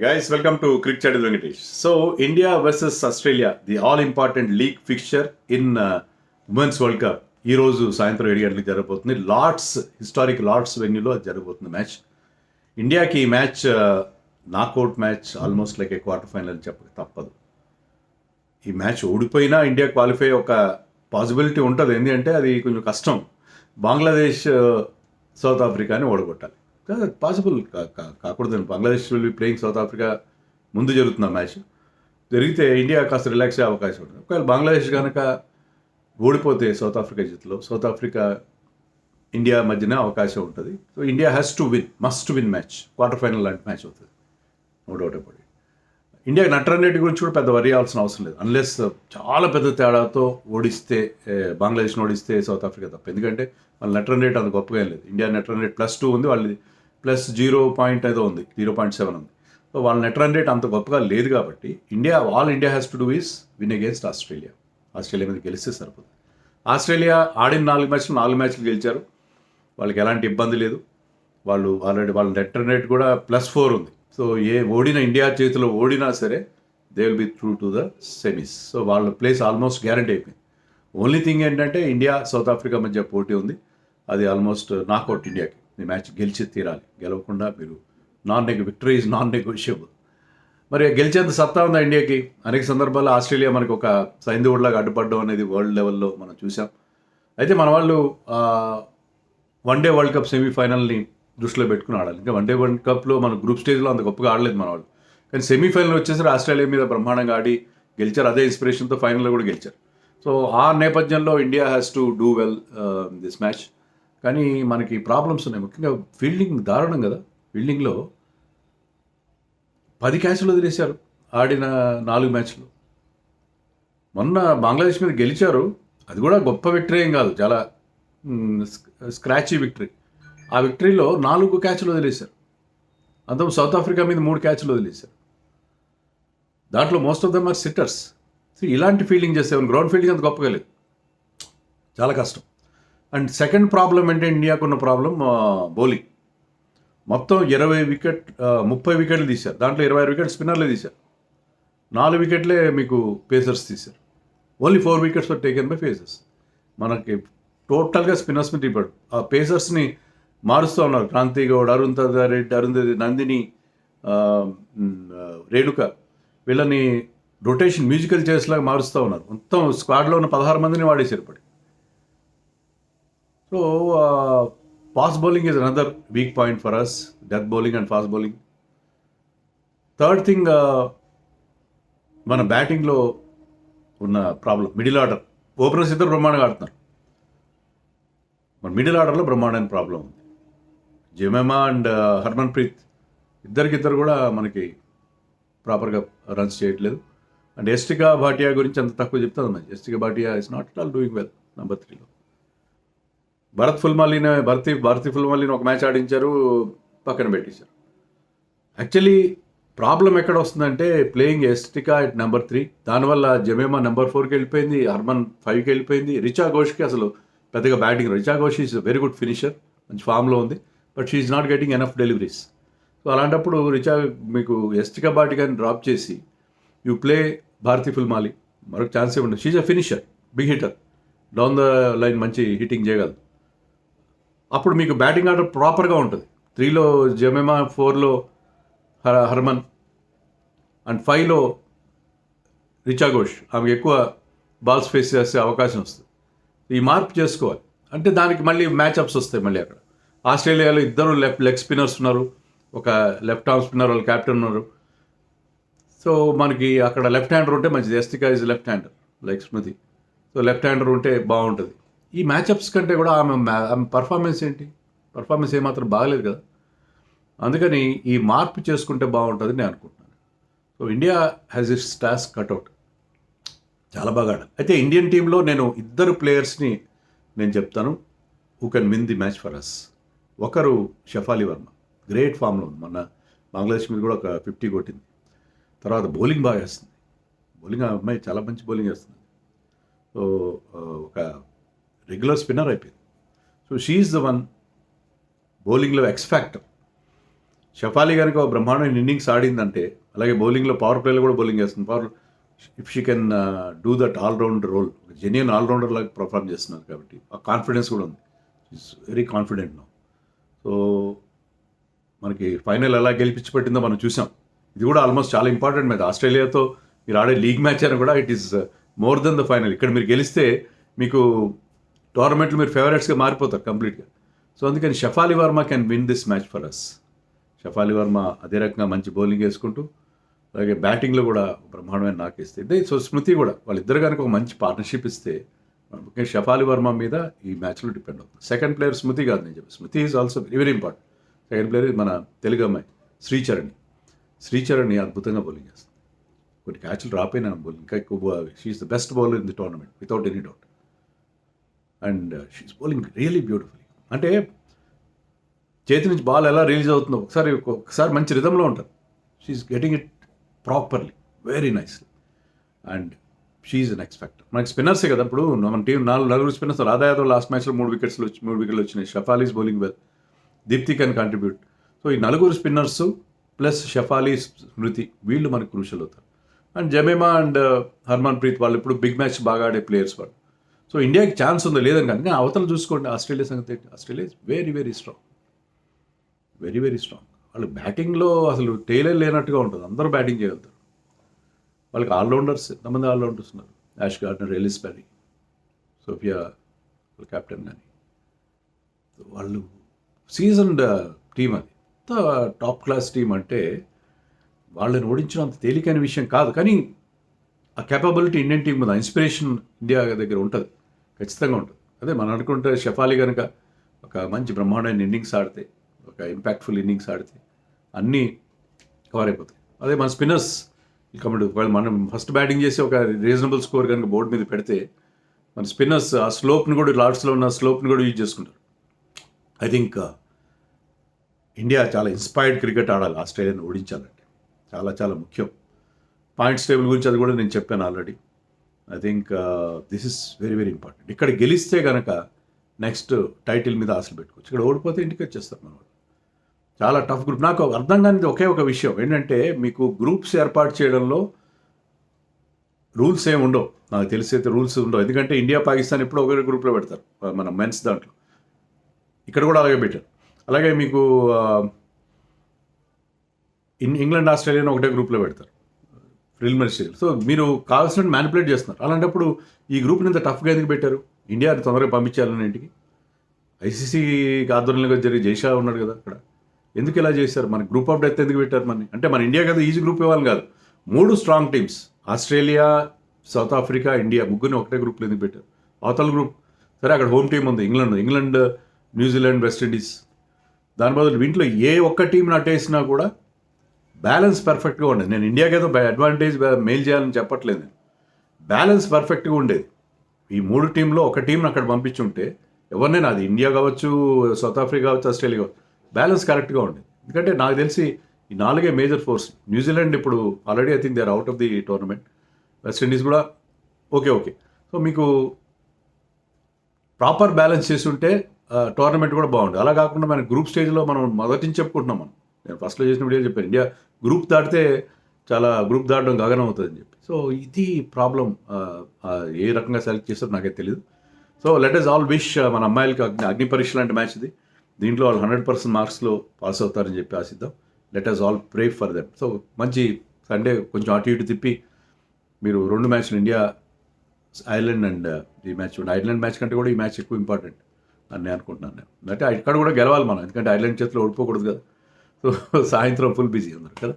Guys, welcome to Cricket Chat with Venkatesh. So, India versus Australia, the all-important league fixture in Women's World Cup. ఈ రోజు సాయంత్రం 7 గంటలకు జరగబోతుంది. Historic Lord's వెన్యూలో జరగబోతుంది match. ఇండియాకి ఈ match knockout match, almost like ఏ quarter final అని చెప్పక తప్పదు. ఈ మ్యాచ్ ఓడిపోయినా ఇండియా క్వాలిఫై ఒక పాసిబిలిటీ ఉంటుంది. ఎందుకంటే అది కొంచెం కష్టం. బంగ్లాదేశ్ సౌత్ ఆఫ్రికాని ఓడగొట్టాలి. పాసిబుల్ కాకూడదు. Bangladesh will be playing south Africa ముందు జరుగుతున్న మ్యాచ్. జరిగితే ఇండియా కాస్త రిలాక్స్ అయ్యే అవకాశం ఉంటుంది. ఒకవేళ బంగ్లాదేశ్ కనుక ఓడిపోతే సౌత్ ఆఫ్రికా చేతిలో, సౌత్ ఆఫ్రికా ఇండియా మధ్యన అవకాశం ఉంటుంది. So India has to win, must win match. Quarter final లాంటి మ్యాచ్ అవుతుంది, నో డౌట్ అబౌట్ ఇట్. ఇండియాకి నట్ రన్ రేట్ గురించి కూడా పెద్ద వరి అవ్వాల్సిన అవసరం లేదు, అన్లెస్ చాలా పెద్ద తేడాతో ఓడిస్తే, బంగ్లాదేశ్ని ఓడిస్తే సౌత్ ఆఫ్రికా తప్ప. ఎందుకంటే వాళ్ళ నెట్ రన్ రేట్ అంత గొప్పగా ఏం లేదు. ఇండియా నెట్ రన్ రేట్ +2 ఉంది, వాళ్ళది +0 ఏదో ఉంది, 0.7 ఉంది. సో వాళ్ళ నెట్ రన్ రేట్ అంత గొప్పగా లేదు కాబట్టి India has to do is win against Australia. Australia మీద గెలిస్తే సరిపోతుంది. ఆస్ట్రేలియా ఆడిన 4 మ్యాచ్లు గెలిచారు. వాళ్ళకి ఎలాంటి ఇబ్బంది లేదు. వాళ్ళు ఆల్రెడీ వాళ్ళ నెట్ రన్ రేట్ కూడా +4 ఉంది. సో ఓడిన ఇండియా చేతిలో ఓడినా సరే they will be through to the semis. So వాళ్ళ ప్లేస్ ఆల్మోస్ట్ గ్యారంటీ అయిపోయింది. ఓన్లీ థింగ్ ఏంటంటే ఇండియా సౌత్ ఆఫ్రికా మధ్య పోటీ ఉంది. అది ఆల్మోస్ట్ నాకౌట్ ఇండియాకి. ఈ మ్యాచ్ గెలిచి తీరాలి. గెలవకుండా మీరు విక్టరీ ఈజ్ నాన్ నెగోషియబుల్. మరి గెలిచేంత సత్తా ఉందా ఇండియాకి? అనేక సందర్భాల్లో ఆస్ట్రేలియా మనకు ఒక సైంధవుడిలాగా అడ్డుపడడం అనేది వరల్డ్ లెవెల్లో మనం చూసాం. అయితే మన వాళ్ళు వన్డే వరల్డ్ కప్ సెమీఫైనల్ని దృష్టిలో పెట్టుకుని ఆడాలి. ఇంకా వన్డే వరల్డ్ కప్లో మన గ్రూప్ స్టేజ్లో అంత గొప్పగా ఆడలేదు మన వాళ్ళు. కానీ సెమీఫైనల్ వచ్చేసరికి ఆస్ట్రేలియా మీద బ్రహ్మాండంగా ఆడి గెలిచారు. అదే ఇన్స్పిరేషన్తో ఫైనల్లో కూడా గెలిచారు. సో ఆ నేపథ్యంలో India has to do well this match. కానీ మనకి ప్రాబ్లమ్స్ ఉన్నాయి. ముఖ్యంగా ఫీల్డింగ్ దారుణం కదా. ఫీల్డింగ్లో 10 క్యాచ్లు వదిలేశారు ఆడిన 4 మ్యాచ్లు. మొన్న బంగ్లాదేశ్ మీద గెలిచారు. అది కూడా గొప్ప విక్టరీ ఏం కాదు, చాలా స్క్రాచీ విక్టరీ. ఆ విక్టరీలో 4 క్యాచ్లు వదిలేశారు. అంత సౌత్ ఆఫ్రికా మీద 3 క్యాచ్లు వదిలేశారు. దాంట్లో most of them are sitters. ఇలాంటి ఫీల్డింగ్ చేస్తే గ్రౌండ్ ఫీల్డింగ్ అంత గొప్పగా లేదు, చాలా కష్టం. అండ్ సెకండ్ ప్రాబ్లం ఏంటంటే ఇండియాకున్న ప్రాబ్లం బౌలింగ్. మొత్తం 30 వికెట్లు తీశారు. దాంట్లో 26 వికెట్ స్పిన్నర్లే తీశారు. 4 వికెట్లే మీకు పేసర్స్ తీశారు. Only 4 wickets were taken by pacers. మనకి టోటల్గా స్పిన్నర్స్ మీద ఇవ్వడు. ఆ పేసర్స్ని మారుస్తూ ఉన్నారు. క్రాంతి గౌడ్, అరుంధతి, నందిని, రేణుక, వీళ్ళని రొటేషన్ మ్యూజికల్ చేసేలాగా మారుస్తూ ఉన్నారు. మొత్తం స్క్వాడ్లో ఉన్న 16 మందిని వాడేసారు ఇప్పటి. So fast bowling is another weak point for us. Death bowling and fast bowling. Third thing, మన బ్యాటింగ్లో ఉన్న ప్రాబ్లం మిడిల్ ఆర్డర్. ఓపెనర్స్ ఇద్దరు బ్రహ్మాండంగా ఆడుతున్నారు. మన మిడిల్ ఆర్డర్లో బ్రహ్మాండమైన ప్రాబ్లం ఉంది. జమేమా అండ్ హర్మన్ ప్రీత్ ఇద్దరు కూడా మనకి ప్రాపర్గా రన్స్ చేయట్లేదు. అండ్ యష్టికా భాటియా గురించి అంత తక్కువ చెప్తాను మరి. Yastika Bhatia is not at all doing well number 3లో. భారతి ఫుల్మల్లిని ఒక మ్యాచ్ ఆడించారు, పక్కన పెట్టేశారు. యాక్చువల్లీ ప్రాబ్లం ఎక్కడ వస్తుందంటే ప్లేయింగ్ యష్టికా ఎట్ నెంబర్ 3. దానివల్ల జమేమా నెంబర్ 4కి వెళ్ళిపోయింది, హర్మన్ 5కి వెళ్ళిపోయింది. రిచా ఘోష్కి అసలు పెద్దగా batting. Richa Ghosh is very good finisher, మంచి ఫామ్లో ఉంది, but she is not getting enough deliveries. So అలాంటప్పుడు మీకు యష్టికా భాటియాని డ్రాప్ చేసి యూ ప్లే భారతి ఫుల్మాలి, మరొక ఛాన్స్ ఇవ్వండి. She's a finisher, big hitter, down the line మంచి హిట్టింగ్ చేయగలదు. అప్పుడు మీకు బ్యాటింగ్ ఆర్డర్ ప్రాపర్గా ఉంటుంది. 3లో జమేమా, 4లో హర్మన్ అండ్ 5లో రిచా ఘోష్. ఆమెకు ఎక్కువ బాల్స్ ఫేస్ చేసే అవకాశం వస్తుంది. ఈ మార్పు చేసుకోవాలి. అంటే దానికి మళ్ళీ మ్యాచ్అప్స్ వస్తాయి. మళ్ళీ అక్కడ ఆస్ట్రేలియాలో ఇద్దరు లెగ్ స్పిన్నర్స్ ఉన్నారు, ఒక లెఫ్ట్ ఆర్మ్ స్పిన్నర్, వాళ్ళ కెప్టెన్ ఉన్నారు. సో మనకి అక్కడ లెఫ్ట్ హ్యాండర్ ఉంటే మంచిది. Yastika is left hander like Smriti. So left hander ఉంటే బాగుంటుంది. ఈ మ్యాచ్అప్స్ కంటే కూడా ఆమె పర్ఫార్మెన్స్ ఏమాత్రం బాగలేదు కదా. అందుకని ఈ మార్పు చేసుకుంటే బాగుంటుంది నేను అనుకుంటున్నాను. So India has its task cutout. చాలా బాగా ఆడాలి. అయితే ఇండియన్ టీంలో నేను 2 ప్లేయర్స్ని నేను చెప్తాను who can win the match for us. ఒకరు షఫాలి వర్మ, గ్రేట్ ఫామ్లో ఉంది. మొన్న బంగ్లాదేశ్ మీద కూడా ఒక 50 కొట్టింది. తర్వాత బౌలింగ్ బాగా వేస్తుంది. బౌలింగ్ ఆ అమ్మాయి చాలా మంచి బౌలింగ్ వేస్తుంది. సో ఒక రెగ్యులర్ స్పిన్నర్ అయిపోయింది. సో షీఈస్ ద వన్ బౌలింగ్లో ఎక్స్ ఫ్యాక్టర్. షఫాలి కనుక బ్రహ్మాండమైన ఇన్నింగ్స్ ఆడిందంటే, అలాగే బౌలింగ్లో పవర్ ప్లేలో కూడా బౌలింగ్ చేస్తుంది. If she can do that all round role, genuine all rounder లాగా పర్ఫార్మ్ చేస్తున్నారు కాబట్టి ఆ కాన్ఫిడెన్స్ కూడా ఉంది. Is very confident now. So మనకి ఫైనల్ ఎలా గెలిపించి పెట్టిందో మనం చూసాం. ఇది కూడా ఆల్మోస్ట్ చాలా ఇంపార్టెంట్ మ్యాచ్. ఆస్ట్రేలియాతో మీరు ఆడే లీగ్ మ్యాచ్ అయినా కూడా it is more than the final. ఇక్కడ మీరు గెలిస్తే మీకు టోర్నమెంట్లో మీరు ఫేవరెట్స్గా మారిపోతారు కంప్లీట్గా. సో అందుకని Shafali Verma can win this match for us. Shafali Verma అదే రకంగా మంచి బౌలింగ్ వేసుకుంటూ, అలాగే బ్యాటింగ్లో కూడా బ్రహ్మాండమైన నాకేస్తే. సో స్మృతి కూడా వాళ్ళిద్దరు కనుక ఒక మంచి పార్ట్నర్షిప్ ఇస్తే ముఖ్యంగా షఫాలి వర్మ మీద ఈ మ్యాచ్లో డిపెండ్ అవుతుంది. సెకండ్ ప్లేయర్ స్మృతి కాదు, నేను చెప్పి Smriti is also very very important. Second player మన తెలుగు అమ్మాయి శ్రీచరణి అద్భుతంగా బౌలింగ్ చేస్తుంది. కొన్ని క్యాచ్లు రాపోయినా బౌలింగ్ ఇంకా ఎక్కువ. She's the best bowler in the tournament without any doubt. And she's bowling really beautifully. అంటే చేతి నుంచి బాల్ ఎలా రిలీజ్ అవుతుందో ఒకసారి మంచి రిధంలో ఉంటారు. She's getting it properly, very nicely. And she's an X factor. మనకి స్పిన్నర్సే కదా ఇప్పుడు మన టీం నలుగురు స్పిన్నర్స్. రాధా యాదవ్ లాస్ట్ మ్యాచ్లో 3 వికెట్లు వచ్చినాయి. Shafali's bowling well, Deepti can contribute. So ఈ నలుగురు స్పిన్నర్స్ ప్లస్ షఫాలి, స్మృతి, వీళ్ళు మనకు క్రూషల్ అవుతారు. అండ్ జమేమా అండ్ హర్మన్ ప్రీత్ వాళ్ళు ఇప్పుడు బిగ్ మ్యాచ్ బాగా ఆడే ప్లేయర్స్ వాళ్ళు. సో ఇండియాకి ఛాన్స్ ఉందో లేదని కానీ అవతల చూసుకోండి ఆస్ట్రేలియా సంగతి ఏంటి. Australia is very very strong, very very strong. వాళ్ళు బ్యాటింగ్లో అసలు టైలర్ లేనట్టుగా ఉంటుంది. అందరూ బ్యాటింగ్ చేయగలుగుతారు. వాళ్ళకి ఆల్రౌండర్స్, ఎంతమంది ఆల్రౌండర్స్ ఉన్నారు. Ash Gardner, Ellyse Perry, Sophia captain కానీ, వాళ్ళు సీజన్డ్ టీం. అది ఎంత టాప్ క్లాస్ టీం అంటే వాళ్ళని ఓడించడం అంత తేలికైన విషయం కాదు. కానీ ఆ కేపబిలిటీ ఇండియన్ టీం మీద, ఇన్స్పిరేషన్ ఇండియా దగ్గర ఉంటుంది, ఖచ్చితంగా ఉంటుంది. అదే మనం అనుకుంటే షఫాలి కనుక ఒక మంచి బ్రహ్మాండమైన ఇన్నింగ్స్ ఆడితే, ఒక ఇంపాక్ట్ఫుల్ ఇన్నింగ్స్ ఆడితే అన్నీ కవర్ అయిపోతాయి. అదే మన స్పిన్నర్స్ కమిటీ మనం ఫస్ట్ బ్యాటింగ్ చేసి ఒక రీజనబుల్ స్కోర్ కనుక బోర్డు మీద పెడితే మన స్పిన్నర్స్ ఆ స్లోప్ని కూడా, లార్డ్స్లో ఉన్న స్లోప్ని కూడా యూజ్ చేసుకుంటారు. ఐ థింక్ ఇండియా చాలా ఇన్స్పైర్డ్ క్రికెట్ ఆడాలి ఆస్ట్రేలియాని ఓడించాలంటే. చాలా చాలా ముఖ్యం. పాయింట్స్ టేబుల్ గురించి అది కూడా నేను చెప్పాను already. I think this is very very important. ఇక్కడ గెలిస్తే కనుక నెక్స్ట్ టైటిల్ మీద ఆశలు పెట్టుకోవచ్చు. ఇక్కడ ఓడిపోతే ఇంటికి వచ్చేస్తారు మన వాళ్ళు. చాలా టఫ్ గ్రూప్. నాకు అర్థం కానిది ఒకే ఒక విషయం ఏంటంటే, మీకు గ్రూప్స్ ఏర్పాటు చేయడంలో రూల్స్ ఏమి ఉండవు. నాకు తెలిసి అయితే రూల్స్ ఉండవు. ఎందుకంటే ఇండియా పాకిస్తాన్ ఎప్పుడో ఒకే గ్రూప్లో పెడతారు మన మెన్స్ దాంట్లో. ఇక్కడ కూడా అలాగే పెట్టారు. అలాగే మీకు ఇంగ్లాండ్ ఆస్ట్రేలియాను ఒకటే గ్రూప్లో పెడతారు ప్రిలిమినరీ స్టేజ్. సో మీరు కావాల్సినట్టు మ్యానిపులేట్ చేస్తున్నారు. అలాంటప్పుడు ఈ గ్రూప్ని ఇంత టఫ్గా ఎందుకు పెట్టారు? ఇండియాని తొందరగా పంపించాలని ఇంటికి. ఐసీసీ ఆధ్వర్యంలో జరిగే జైషా ఉన్నాడు కదా అక్కడ. ఎందుకు ఇలా చేశారు? మన గ్రూప్ ఆఫ్ డెత్ ఎందుకు పెట్టారు? అంటే మన ఇండియా కదా ఈజీ గ్రూప్ ఇవ్వాలని కాదు. 3 strong teams, Australia, south Africa, India, ముగ్గురిని ఒకటే గ్రూప్లో ఎందుకు పెట్టారు? అవతల గ్రూప్ సరే అక్కడ హోమ్ టీం ఉంది ఇంగ్లాండ్, న్యూజిలాండ్, వెస్టిండీస్. దాని బదులు వీంట్లో ఏ ఒక్క టీంని అట్టేసినా కూడా బ్యాలెన్స్ పర్ఫెక్ట్గా ఉండేది. నేను ఇండియాకి ఏదో అడ్వాంటేజ్ మెయిల్ చేయాలని చెప్పట్లేదు. నేను బ్యాలెన్స్ పర్ఫెక్ట్గా ఉండేది. ఈ 3 టీంలో ఒక టీంని అక్కడ పంపించుంటే ఎవరినైనా, అది ఇండియా కావచ్చు, సౌత్ ఆఫ్రికా కావచ్చు, ఆస్ట్రేలియా కావచ్చు, బ్యాలెన్స్ కరెక్ట్గా ఉండేది. ఎందుకంటే నాకు తెలిసి ఈ 4 మేజర్ ఫోర్స్. న్యూజిలాండ్ ఇప్పుడు already I think they are out of the tournament. West Indies కూడా ఓకే. సో మీకు ప్రాపర్ బ్యాలెన్స్ చేసి ఉంటే టోర్నమెంట్ కూడా బాగుంటుంది. అలా కాకుండా మన గ్రూప్ స్టేజ్లో మనం మొదటి నుంచి చెప్పుకుంటున్నాం. నేను ఫస్ట్లో చేసిన వీడియో చెప్పాను, ఇండియా గ్రూప్ దాటితే గ్రూప్ దాటడం గగనం అవుతుందని చెప్పి. సో ఇది ప్రాబ్లం. ఏ రకంగా సెలెక్ట్ చేస్తారో నాకైతే తెలియదు. So let us all wish మన అమ్మాయిలకి అగ్ని పరీక్ష లాంటి మ్యాచ్ ఇది. దీంట్లో వాళ్ళు 100% మార్క్స్లో పాస్ అవుతారని చెప్పి ఆశిద్దాం. Let us all pray for them. So మంచి సండే కొంచెం అటు ఇటు తిప్పి మీరు 2 మ్యాచ్లు, ఇండియా ఐర్లాండ్ అండ్ ఈ మ్యాచ్, ఐర్లాండ్ మ్యాచ్ కంటే కూడా ఈ మ్యాచ్ ఎక్కువ ఇంపార్టెంట్ అని నేను అనుకుంటున్నాను. అంటే ఇక్కడ కూడా గెలవాలి మనం, ఎందుకంటే ఐర్లాండ్ చేతిలో ఓడిపోకూడదు కదా. సో సాయంత్రం ఫుల్ బిజీ ఉన్నారు కదా.